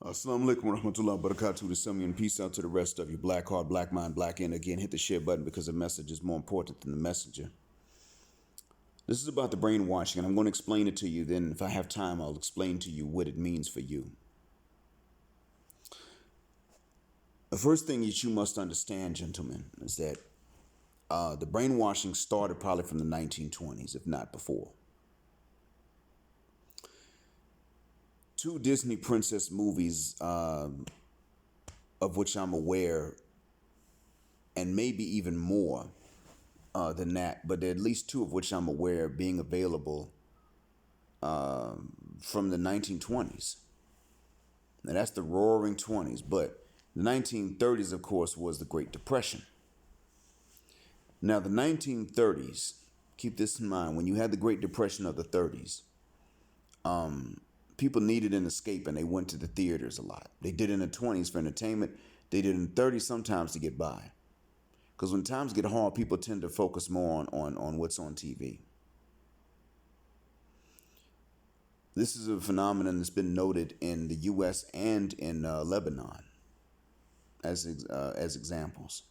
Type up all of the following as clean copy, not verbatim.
Assalamu alaikum wa rahmatullahi wa barakatuh. To some and peace out to the rest of you. Black heart, black mind, black end. Again, hit the share button because the message is more important than the messenger. This is about the brainwashing, and I'm going to explain it to you. Then, if I have time, I'll explain to you what it means for you. The first thing that you must understand, gentlemen, is that the brainwashing started probably from the 1920s, if not before. Two Disney princess movies, of which I'm aware, and maybe even more than that, but at least two of which I'm aware being available from the 1920s. Now that's the roaring 20s, but the 1930s, of course, was the Great Depression. Now the 1930s, keep this in mind, when you had the Great Depression of the 30s, people needed an escape and they went to the theaters a lot. They did it in the 20s for entertainment. They did it in the 30s sometimes to get by. Because when times get hard, people tend to focus more on what's on TV. This is a phenomenon that's been noted in the U.S. and in Lebanon as examples.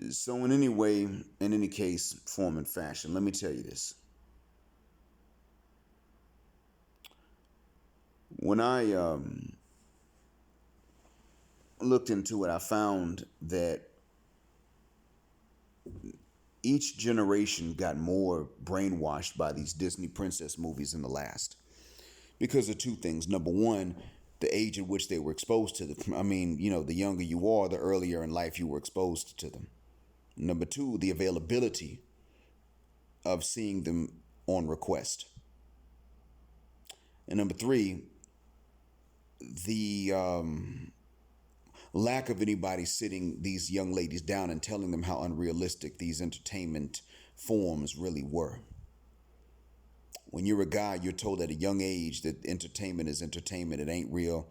So in any case, form and fashion, let me tell you this. When I looked into it, I found that each generation got more brainwashed by these Disney princess movies than the last because of two things. Number one, the age at which they were exposed to them. I mean, the younger you are, the earlier in life you were exposed to them. Number two, the availability of seeing them on request. And number three, the lack of anybody sitting these young ladies down and telling them how unrealistic these entertainment forms really were. When you're a guy, you're told at a young age that entertainment is entertainment. It ain't real.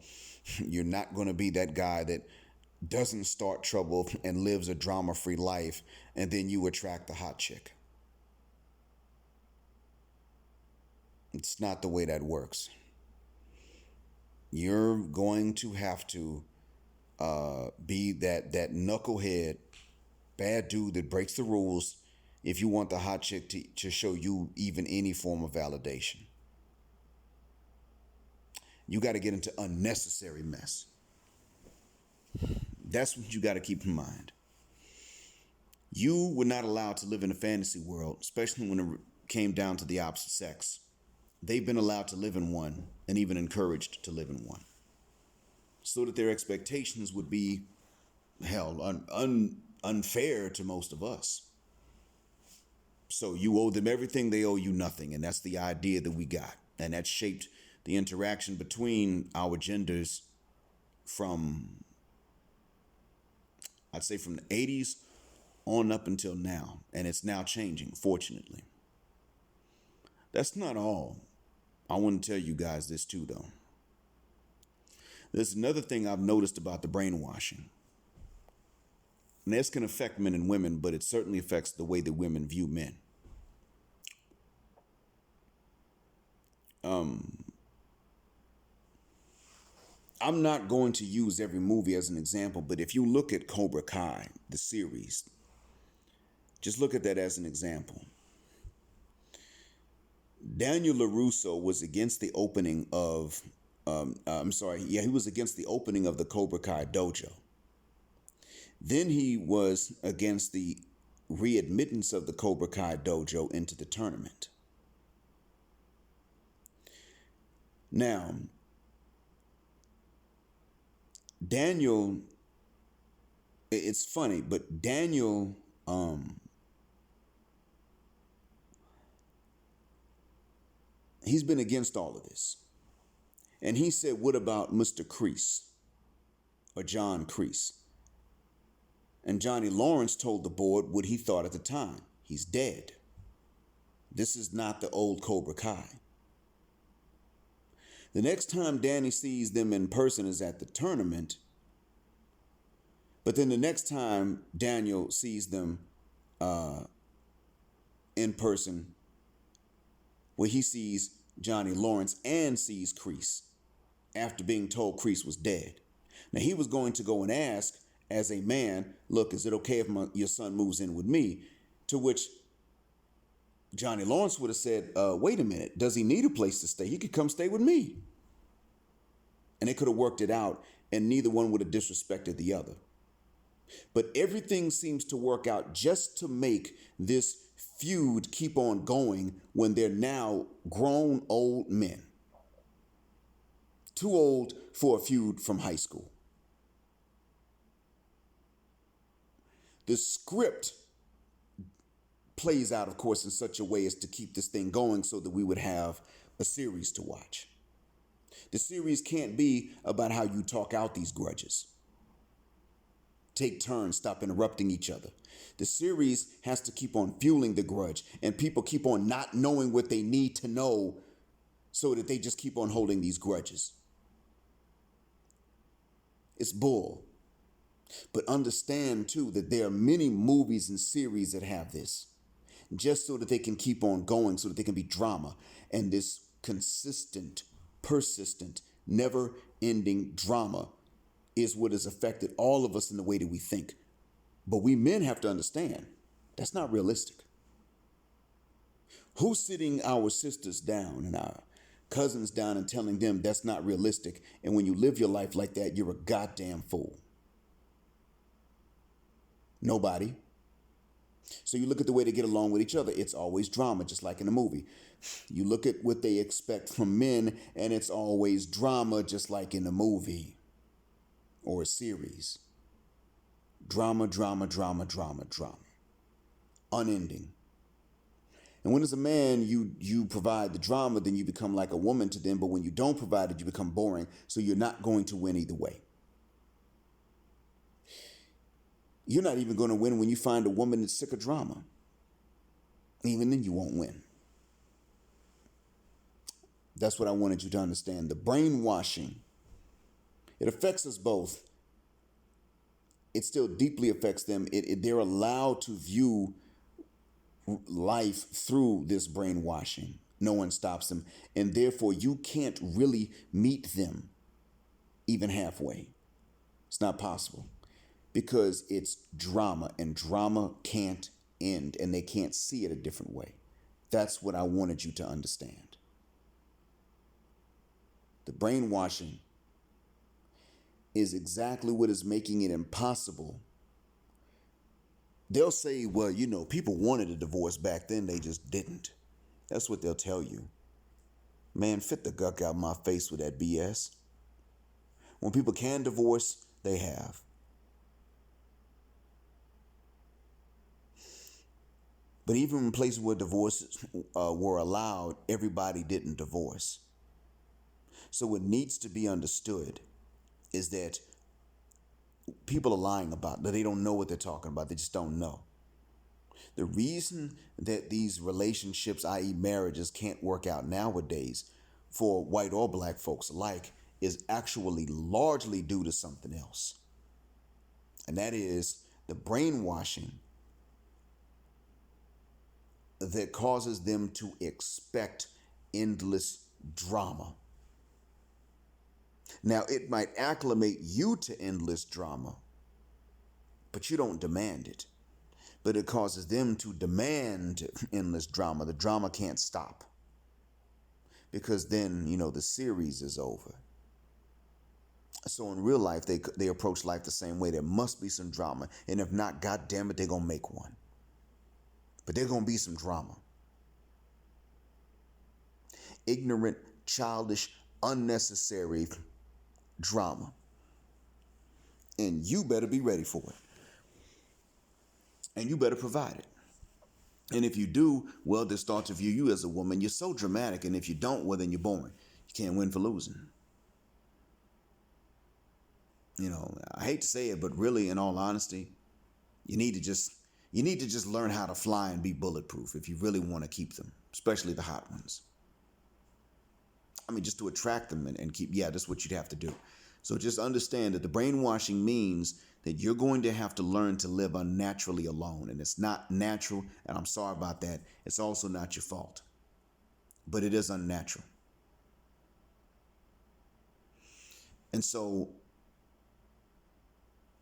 You're not going to be that guy that doesn't start trouble and lives a drama-free life, and then you attract the hot chick. It's not the way that works. You're going to have to be that knucklehead, bad dude that breaks the rules if you want the hot chick to show you even any form of validation. You got to get into unnecessary mess. That's what you got to keep in mind. You were not allowed to live in a fantasy world, especially when it came down to the opposite sex. They've been allowed to live in one and even encouraged to live in one, so that their expectations would be, unfair to most of us. So you owe them everything, they owe you nothing. And that's the idea that we got. And that shaped the interaction between our genders from, I'd say, from the 80s on up until now. And it's now changing, fortunately. That's not all. I want to tell you guys this too, though. There's another thing I've noticed about the brainwashing. And this can affect men and women, but it certainly affects the way that women view men. I'm not going to use every movie as an example, but if you look at Cobra Kai, the series, just look at that as an example. Daniel LaRusso was against the opening of, he was against the opening of the Cobra Kai dojo. Then he was against the readmittance of the Cobra Kai dojo into the tournament. Now, Daniel, it's funny, but Daniel, he's been against all of this. And he said, what about Mr. Kreese or John Kreese? And Johnny Lawrence told the board what he thought at the time. He's dead. This is not the old Cobra Kai. The next time Danny sees them in person is at the tournament. But then the next time Daniel sees them in person, where he sees Johnny Lawrence and sees Kreese after being told Kreese was dead. Now he was going to go and ask, as a man, look, is it okay if your son moves in with me? To which Johnny Lawrence would have said, wait a minute, does he need a place to stay? He could come stay with me. And they could have worked it out, and neither one would have disrespected the other. But everything seems to work out just to make this feud keep on going when they're now grown old men. Too old for a feud from high school. The script plays out, of course, in such a way as to keep this thing going so that we would have a series to watch. The series can't be about how you talk out these grudges. Take turns, stop interrupting each other. The series has to keep on fueling the grudge, and people keep on not knowing what they need to know so that they just keep on holding these grudges. It's bull. But understand, too, that there are many movies and series that have this, just so that they can keep on going, so that they can be drama. And this consistent, persistent, never-ending drama is what has affected all of us in the way that we think. But we men have to understand, that's not realistic. Who's sitting our sisters down and our cousins down and telling them that's not realistic? And when you live your life like that, you're a goddamn fool. Nobody. So you look at the way they get along with each other. It's always drama, just like in a movie. You look at what they expect from men, and it's always drama, just like in a movie or a series. Drama, drama, drama, drama, drama. Unending. And when as a man you provide the drama, then you become like a woman to them. But when you don't provide it, you become boring. So you're not going to win either way. You're not even going to win when you find a woman that's sick of drama. Even then you won't win. That's what I wanted you to understand. The brainwashing, it affects us both. It still deeply affects them. They're allowed to view life through this brainwashing. No one stops them. And therefore, you can't really meet them even halfway. It's not possible. Because it's drama, and drama can't end, and they can't see it a different way. That's what I wanted you to understand. The brainwashing is exactly what is making it impossible. They'll say, well, people wanted a divorce back then, they just didn't. That's what they'll tell you. Man, fit the guck out my face with that BS. When people can divorce, they have. But even in places where divorces were allowed, everybody didn't divorce. So what needs to be understood is that people are lying about that. They don't know what they're talking about. They just don't know. The reason that these relationships, i.e. marriages, can't work out nowadays for white or black folks alike is actually largely due to something else. And that is the brainwashing that causes them to expect endless drama. Now, it might acclimate you to endless drama, but you don't demand it. But it causes them to demand endless drama. The drama can't stop. Because then, the series is over. So in real life, they approach life the same way. There must be some drama. And if not, God damn it, they're going to make one. But there's going to be some drama. Ignorant, childish, unnecessary drama. And you better be ready for it. And you better provide it. And if you do, well, they start to view you as a woman. You're so dramatic. And if you don't, well, then you're boring. You can't win for losing. I hate to say it, but really, in all honesty, you need to just learn how to fly and be bulletproof if you really want to keep them, especially the hot ones. Just to attract them and keep, that's what you'd have to do. So just understand that the brainwashing means that you're going to have to learn to live unnaturally alone. And it's not natural, and I'm sorry about that. It's also not your fault. But it is unnatural. And so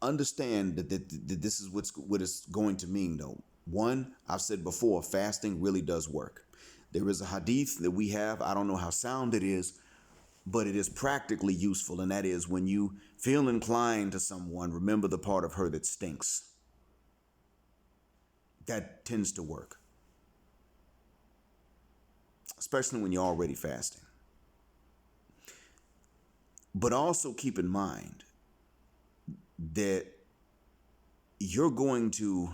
understand that this is what it's going to mean, though. One, I've said before, fasting really does work. There is a hadith that we have. I don't know how sound it is, but it is practically useful. And that is, when you feel inclined to someone, remember the part of her that stinks. That tends to work, especially when you're already fasting. But also keep in mind that you're going to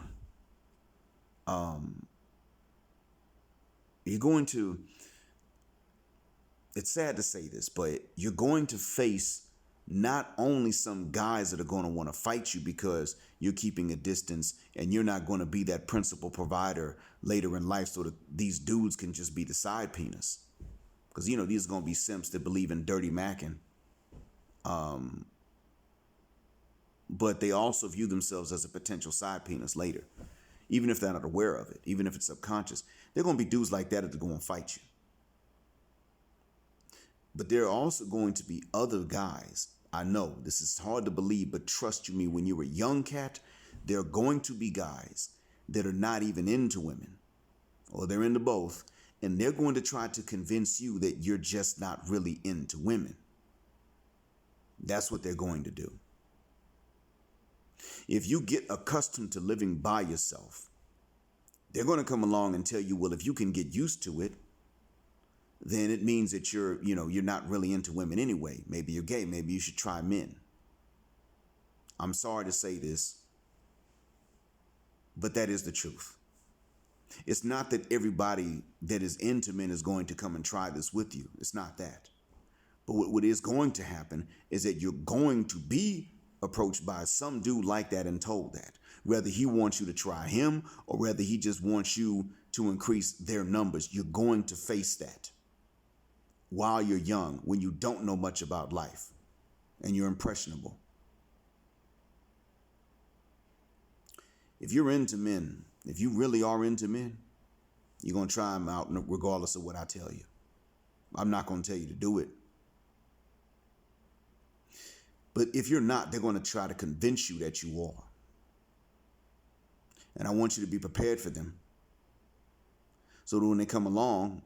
it's sad to say this, but you're going to face not only some guys that are going to want to fight you because you're keeping a distance and you're not going to be that principal provider later in life, so that these dudes can just be the side penis. Because, these are going to be simps that believe in dirty macking. But they also view themselves as a potential side penis later. Even if they're not aware of it, even if it's subconscious, they're going to be dudes like that that are going to fight you. But there are also going to be other guys. I know this is hard to believe, but trust you me, when you're a young cat, there are going to be guys that are not even into women, or they're into both, and they're going to try to convince you that you're just not really into women. That's what they're going to do. If you get accustomed to living by yourself, they're going to come along and tell you, well, if you can get used to it, then it means that you're not really into women anyway. Maybe you're gay. Maybe you should try men. I'm sorry to say this, but that is the truth. It's not that everybody that is into men is going to come and try this with you. It's not that. But what is going to happen is that you're going to be approached by some dude like that and told that. Whether he wants you to try him or whether he just wants you to increase their numbers, you're going to face that while you're young, when you don't know much about life and you're impressionable. If you're into men, if you really are into men, you're going to try them out regardless of what I tell you. I'm not going to tell you to do it. But if you're not, they're going to try to convince you that you are. And I want you to be prepared for them, so that when they come along,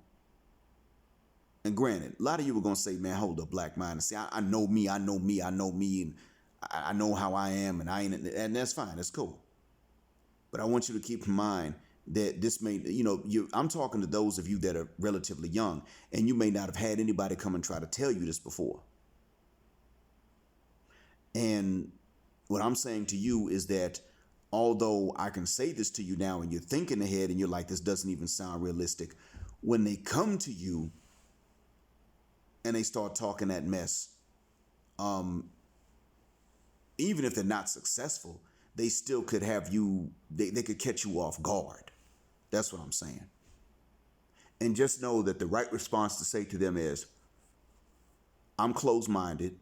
and granted, a lot of you are going to say, man, hold up, Black Mind. And say, I know me, and I know how I am, and that's fine, that's cool. But I want you to keep in mind that this may, I'm talking to those of you that are relatively young, and you may not have had anybody come and try to tell you this before. And what I'm saying to you is that although I can say this to you now and you're thinking ahead and you're like, this doesn't even sound realistic, when they come to you and they start talking that mess, even if they're not successful, they still could have you, they could catch you off guard. That's what I'm saying. And just know that the right response to say to them is, I'm closed-minded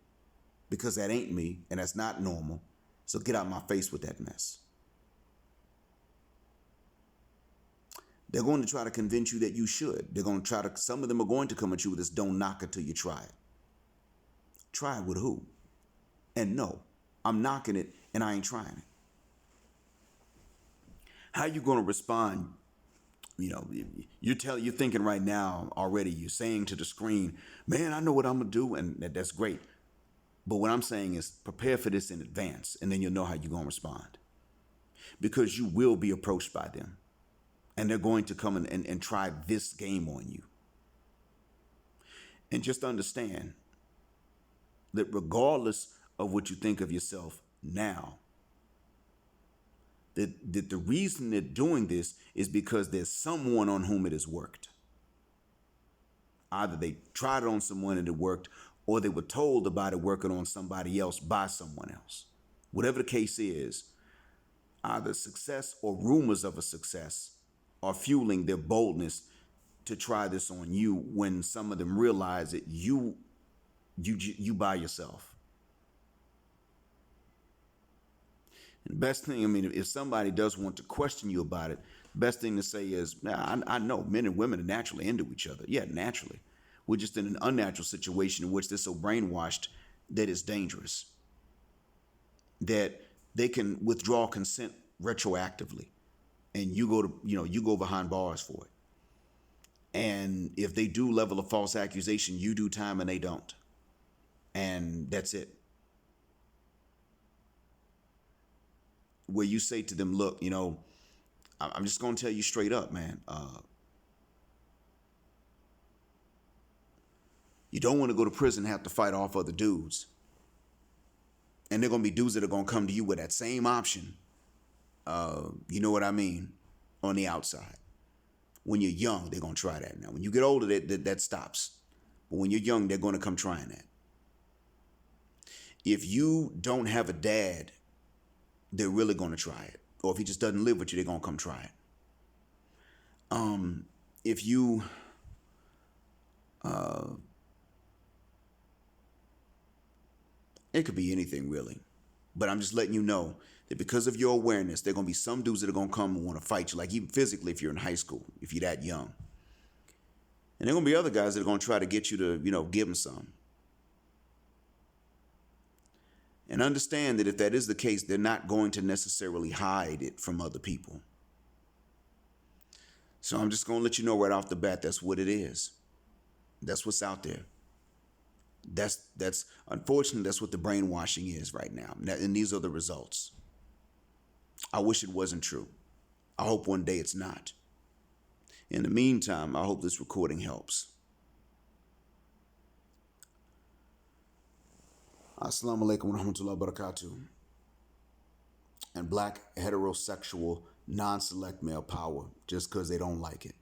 because that ain't me and that's not normal. So get out my face with that mess. They're going to try to convince you that you should. Some of them are going to come at you with this, don't knock it till you try it. Try it with who? And no, I'm knocking it and I ain't trying it. How you going to respond? You're thinking right now already, you're saying to the screen, man, I know what I'm going to do. And that's great. But what I'm saying is prepare for this in advance, and then you'll know how you're going to respond. Because you will be approached by them. And they're going to come and try this game on you. And just understand that regardless of what you think of yourself now, that the reason they're doing this is because there's someone on whom it has worked. Either they tried it on someone and it worked, or they were told about it working on somebody else by someone else. Whatever the case is, either success or rumors of a success are fueling their boldness to try this on you when some of them realize that you by yourself. And the best thing, if somebody does want to question you about it, the best thing to say is, I know men and women are naturally into each other. Yeah, naturally. We're just in an unnatural situation in which they're so brainwashed that is dangerous, that they can withdraw consent retroactively, and you go behind bars for it. And if they do level a false accusation, you do time and they don't. And that's it. Where you say to them, look, I'm just going to tell you straight up, man. You don't want to go to prison and have to fight off other dudes. And they're going to be dudes that are going to come to you with that same option. You know what I mean? On the outside. When you're young, they're going to try that. Now, when you get older, that stops. But when you're young, they're going to come trying that. If you don't have a dad, they're really going to try it. Or if he just doesn't live with you, they're going to come try it. If you it could be anything really. But I'm just letting you know that because of your awareness, there are going to be some dudes that are going to come and want to fight you, like even physically if you're in high school, if you're that young. And there are going to be other guys that are going to try to get you to, give them some. And understand that if that is the case, they're not going to necessarily hide it from other people. So I'm just going to let you know right off the bat, that's what it is. That's what's out there. That's unfortunately, that's what the brainwashing is right now. And these are the results. I wish it wasn't true. I hope one day it's not. In the meantime, I hope this recording helps. Assalamu alaikum wa rahmatullahi wa barakatuh. And black heterosexual non-select male power, just because they don't like it.